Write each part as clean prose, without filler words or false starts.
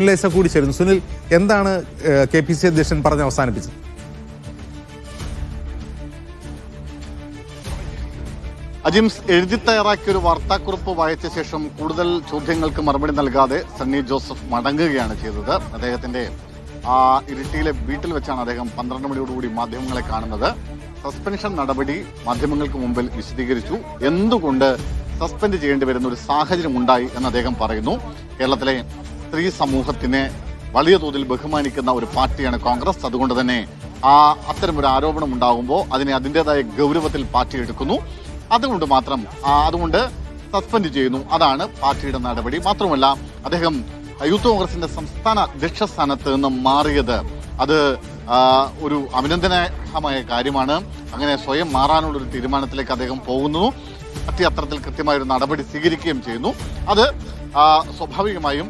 കൂടി ചേരുന്നു. സുനിൽ, എന്താണ് KPCC അധ്യക്ഷൻ പറഞ്ഞ് അവസാനിപ്പിച്ചത്? അജിംസ് എഴുതി തയ്യാറാക്കിയ ഒരു വാർത്താക്കുറിപ്പ് വായിച്ച ശേഷം കൂടുതൽ ചോദ്യങ്ങൾക്ക് മറുപടി നൽകാതെ സണ്ണി ജോസഫ് മടങ്ങുകയാണ് ചെയ്തത്. അദ്ദേഹത്തിന്റെ ഇരിട്ടിയിലെ വീട്ടിൽ വെച്ചാണ് അദ്ദേഹം 12 മണിയോടുകൂടി മാധ്യമങ്ങളെ കാണുന്നത്. സസ്പെൻഷൻ നടപടി മാധ്യമങ്ങൾക്ക് മുമ്പിൽ വിശദീകരിച്ചു. എന്തുകൊണ്ട് സസ്പെൻഡ് ചെയ്യേണ്ടി വരുന്ന ഒരു സാഹചര്യം ഉണ്ടായി എന്ന് അദ്ദേഹം പറയുന്നു. കേരളത്തിലെ സ്ത്രീ സമൂഹത്തിനെ വലിയ തോതിൽ ബഹുമാനിക്കുന്ന ഒരു പാർട്ടിയാണ് കോൺഗ്രസ്. അതുകൊണ്ട് തന്നെ അത്തരമൊരു ആരോപണം ഉണ്ടാകുമ്പോൾ അതിനെ അതിൻ്റെതായ ഗൗരവത്തിൽ പാർട്ടി എടുക്കുന്നു. അതുകൊണ്ട് സസ്പെൻഡ് ചെയ്യുന്നു. അതാണ് പാർട്ടിയുടെ നടപടി. മാത്രമല്ല, അദ്ദേഹം യൂത്ത് കോൺഗ്രസിന്റെ സംസ്ഥാന അധ്യക്ഷ സ്ഥാനത്ത് നിന്ന് മാറിയത് അത് ഒരു അഭിനന്ദനാർഹമായ കാര്യമാണ്. അങ്ങനെ സ്വയം മാറാനുള്ള ഒരു തീരുമാനത്തിലേക്ക് അദ്ദേഹം പോകുന്നു. പാർട്ടി അത്തരത്തിൽ കൃത്യമായ ഒരു നടപടി സ്വീകരിക്കുകയും ചെയ്യുന്നു. അത് സ്വാഭാവികമായും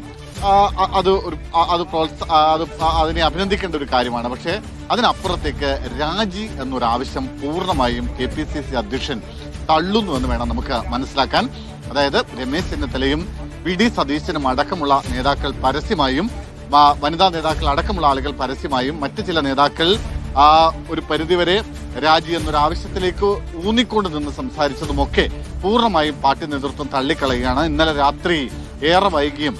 അതിനെ അഭിനന്ദിക്കേണ്ട ഒരു കാര്യമാണ്. പക്ഷേ അതിനപ്പുറത്തേക്ക് രാജി എന്നൊരാവശ്യം പൂർണ്ണമായും KPCC അധ്യക്ഷൻ തള്ളുന്നുവെന്ന് വേണം നമുക്ക് മനസ്സിലാക്കാൻ. അതായത് രമേശ് ചെന്നിത്തലയും VD സതീശനും അടക്കമുള്ള നേതാക്കൾ പരസ്യമായും വനിതാ നേതാക്കൾ അടക്കമുള്ള ആളുകൾ പരസ്യമായും മറ്റു ചില നേതാക്കൾ ഒരു പരിധിവരെ രാജി എന്നൊരു ആവശ്യത്തിലേക്ക് ഊന്നിക്കൊണ്ട് നിന്ന് സംസാരിച്ചതുമൊക്കെ പൂർണ്ണമായും പാർട്ടി നേതൃത്വം തള്ളിക്കളയുകയാണ്. ഇന്നലെ രാത്രി ഏറെ വൈകിയും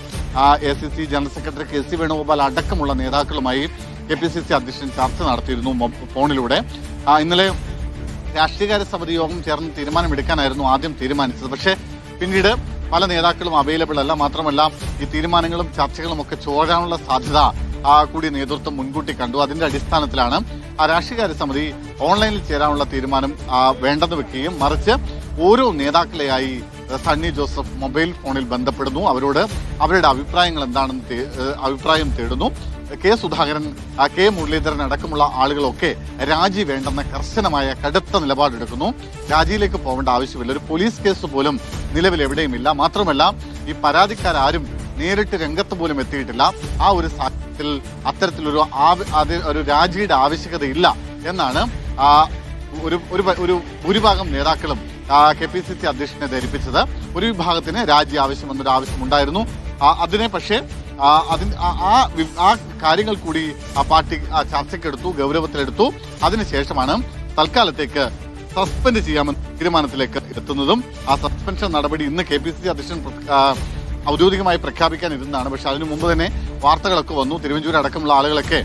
ACC general secretary KC Venugopal അടക്കമുള്ള നേതാക്കളുമായി KPCC അധ്യക്ഷൻ ചർച്ച നടത്തിയിരുന്നു ഫോണിലൂടെ. ഇന്നലെ രാഷ്ട്രീയകാര്യ സമിതി യോഗം ചേർന്ന് തീരുമാനമെടുക്കാനായിരുന്നു ആദ്യം തീരുമാനിച്ചത്. പക്ഷേ പിന്നീട് പല നേതാക്കളും അവൈലബിൾ അല്ല. മാത്രമല്ല, ഈ തീരുമാനങ്ങളും ചർച്ചകളും ഒക്കെ ചോരാനുള്ള സാധ്യത കൂടി നേതൃത്വം മുൻകൂട്ടി കണ്ടു. അതിന്റെ അടിസ്ഥാനത്തിലാണ് രാഷ്ട്രീയകാര്യ സമിതി ഓൺലൈനിൽ ചേരാനുള്ള തീരുമാനം വേണ്ടെന്ന് വെക്കുകയും മറിച്ച് ഓരോ നേതാക്കളെയായി സണ്ണി ജോസഫ് മൊബൈൽ ഫോണിൽ ബന്ധപ്പെടുന്നു. അവരോട് അവരുടെ അഭിപ്രായങ്ങൾ എന്താണെന്ന് അഭിപ്രായം തേടുന്നു. K സുധാകരൻ, K മുരളീധരൻ അടക്കമുള്ള ആളുകളൊക്കെ രാജി വേണ്ടെന്ന കർശനമായ കടുത്ത നിലപാടെടുക്കുന്നു. രാജിയിലേക്ക് പോകേണ്ട ആവശ്യമില്ല. ഒരു പോലീസ് കേസ് പോലും നിലവിൽ എവിടെയുമില്ല. മാത്രമല്ല, ഈ പരാതിക്കാരും നേരിട്ട് രംഗത്ത് പോലും എത്തിയിട്ടില്ല. ആ ഒരു സാഹചര്യത്തിൽ അത്തരത്തിലൊരു രാജിയുടെ ആവശ്യകതയില്ല എന്നാണ് ഒരു ഭൂരിഭാഗം നേതാക്കളും KPCC അധ്യക്ഷനെ ധരിപ്പിച്ചത്. ഒരു വിഭാഗത്തിന് രാജി ആവശ്യമെന്നൊരു ആവശ്യമുണ്ടായിരുന്നു. അതിനെ പക്ഷേ ആ കാര്യങ്ങൾ കൂടി പാർട്ടി ചർച്ചയ്ക്കെടുത്തു, ഗൗരവത്തിലെടുത്തു. അതിനുശേഷമാണ് തൽക്കാലത്തേക്ക് സസ്പെൻഡ് ചെയ്യാമെന്ന തീരുമാനത്തിലേക്ക് എത്തുന്നതും. ആ സസ്പെൻഷൻ നടപടി ഇന്ന് KPCC അധ്യക്ഷൻ ഔദ്യോഗികമായി പ്രഖ്യാപിക്കാനിരുന്നതാണ്. പക്ഷെ അതിനു മുമ്പ് തന്നെ വാർത്തകളൊക്കെ വന്നു. തിരുവഞ്ചൂർ അടക്കമുള്ള ആളുകളൊക്കെ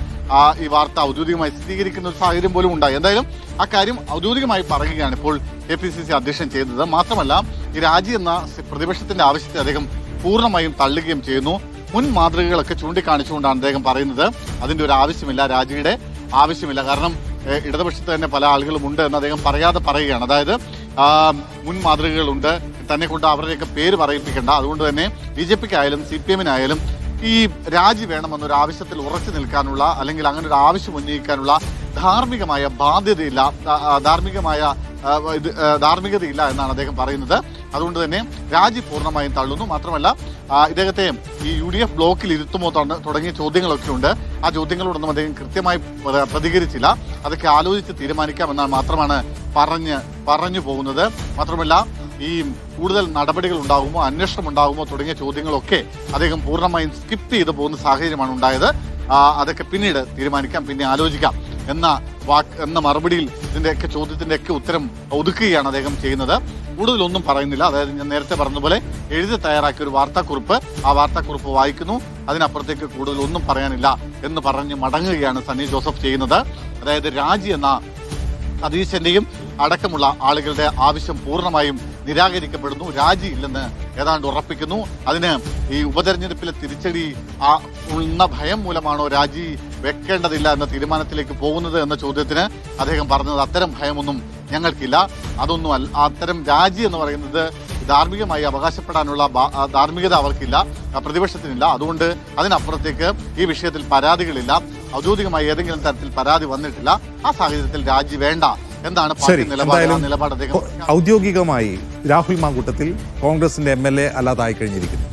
ഈ വാർത്ത ഔദ്യോഗികമായി സ്ഥിരീകരിക്കുന്ന ഒരു സാഹചര്യം പോലും ഉണ്ടായി. എന്തായാലും ആ കാര്യം ഔദ്യോഗികമായി പറയുകയാണ് ഇപ്പോൾ KPCC അധ്യക്ഷൻ ചെയ്തത്. മാത്രമല്ല, ഈ രാജി എന്ന പ്രതിപക്ഷത്തിന്റെ ആവശ്യത്തെ അദ്ദേഹം പൂർണ്ണമായും തള്ളുകയും ചെയ്യുന്നു. മുൻ മാതൃകകളൊക്കെ ചൂണ്ടിക്കാണിച്ചുകൊണ്ടാണ് അദ്ദേഹം പറയുന്നത് അതിന്റെ ഒരു ആവശ്യമില്ല, രാജിയുടെ ആവശ്യമില്ല. കാരണം ഇടതുപക്ഷത്ത് തന്നെ പല ആളുകളും ഉണ്ട് എന്ന് അദ്ദേഹം പറയാതെ പറയുകയാണ്. അതായത് മുൻ മാതൃകകളുണ്ട്, തന്നെ കൊണ്ട് അവരുടെയൊക്കെ പേര് പറയിപ്പിക്കേണ്ട. അതുകൊണ്ട് തന്നെ BJPക്കായാലും CPM-നായാലും ഈ രാജി വേണമെന്നൊരു ആവശ്യത്തിൽ ഉറച്ചു നിൽക്കാനുള്ള അല്ലെങ്കിൽ അങ്ങനെ ഒരു ആവശ്യം ഉന്നയിക്കാനുള്ള ധാർമ്മികമായ ബാധ്യതയില്ല, ധാർമ്മികതയില്ല എന്നാണ് അദ്ദേഹം പറയുന്നത്. അതുകൊണ്ട് തന്നെ രാജി പൂർണ്ണമായും തള്ളുന്നു. മാത്രമല്ല, ഇദ്ദേഹത്തെ ഈ UDF ബ്ലോക്കിൽ ഇരുത്തുമോ തുടങ്ങിയ ചോദ്യങ്ങളൊക്കെ ഉണ്ട്. ആ ചോദ്യങ്ങളോടൊന്നും അദ്ദേഹം കൃത്യമായി പ്രതികരിച്ചില്ല. അതൊക്കെ ആലോചിച്ച് തീരുമാനിക്കാമെന്നാണ് മാത്രമാണ് പറഞ്ഞു പോകുന്നത്. മാത്രമല്ല, ഈ കൂടുതൽ നടപടികൾ ഉണ്ടാകുമോ, അന്വേഷണം ഉണ്ടാകുമോ തുടങ്ങിയ ചോദ്യങ്ങളൊക്കെ അദ്ദേഹം പൂർണ്ണമായും സ്കിപ്പ് ചെയ്ത് പോകുന്ന സാഹചര്യമാണ് ഉണ്ടായത്. അതൊക്കെ പിന്നീട് തീരുമാനിക്കാം, പിന്നെ ആലോചിക്കാം എന്ന മറുപടിയിൽ ഇതിന്റെയൊക്കെ ചോദ്യത്തിന്റെയൊക്കെ ഉത്തരം ഒതുക്കുകയാണ് അദ്ദേഹം ചെയ്യുന്നത്. കൂടുതലൊന്നും പറയുന്നില്ല. അതായത് ഞാൻ നേരത്തെ പറഞ്ഞതുപോലെ എഴുതി തയ്യാറാക്കിയ ഒരു വാർത്താക്കുറിപ്പ്, ആ വാർത്താക്കുറിപ്പ് വായിക്കുന്നു. അതിനപ്പുറത്തേക്ക് കൂടുതലൊന്നും പറയാനില്ല എന്ന് പറഞ്ഞ് മടങ്ങുകയാണ് സണ്ണി ജോസഫ് ചെയ്യുന്നത്. അതായത് രാജി എന്ന സതീശന്റെയും അടക്കമുള്ള ആളുകളുടെ ആവശ്യം പൂർണ്ണമായും നിരാകരിക്കപ്പെടുന്നു. രാജിയില്ലെന്ന് ഏതാണ്ട് ഉറപ്പിക്കുന്നു. അതിന് ഈ ഉപതെരഞ്ഞെടുപ്പിലെ തിരിച്ചടി ഉള്ള ഭയം മൂലമാണോ രാജി വെക്കേണ്ടതില്ല എന്ന തീരുമാനത്തിലേക്ക് പോകുന്നത് എന്ന ചോദ്യത്തിന് അദ്ദേഹം പറഞ്ഞത് അത്തരം ഭയമൊന്നും ഞങ്ങൾക്കില്ല, അത്തരം രാജി എന്ന് പറയുന്നത് ധാർമ്മികമായി അവകാശപ്പെടാനുള്ള ധാർമ്മികത അവർക്കില്ല, പ്രതിപക്ഷത്തിനില്ല. അതുകൊണ്ട് അതിനപ്പുറത്തേക്ക് ഈ വിഷയത്തിൽ പരാതികളില്ല. ഔദ്യോഗികമായി ഏതെങ്കിലും തരത്തിൽ പരാതി വന്നിട്ടില്ല. ആ സാഹചര്യത്തിൽ രാജി വേണ്ട എന്താണ് പാർട്ടി നിലപാട്. അദ്ദേഹം ഔദ്യോഗികമായി രാഹുൽ മാങ്കൂട്ടത്തിൽ കോൺഗ്രസിന്റെ MLA അല്ലാതായി കഴിഞ്ഞിരിക്കുന്നു.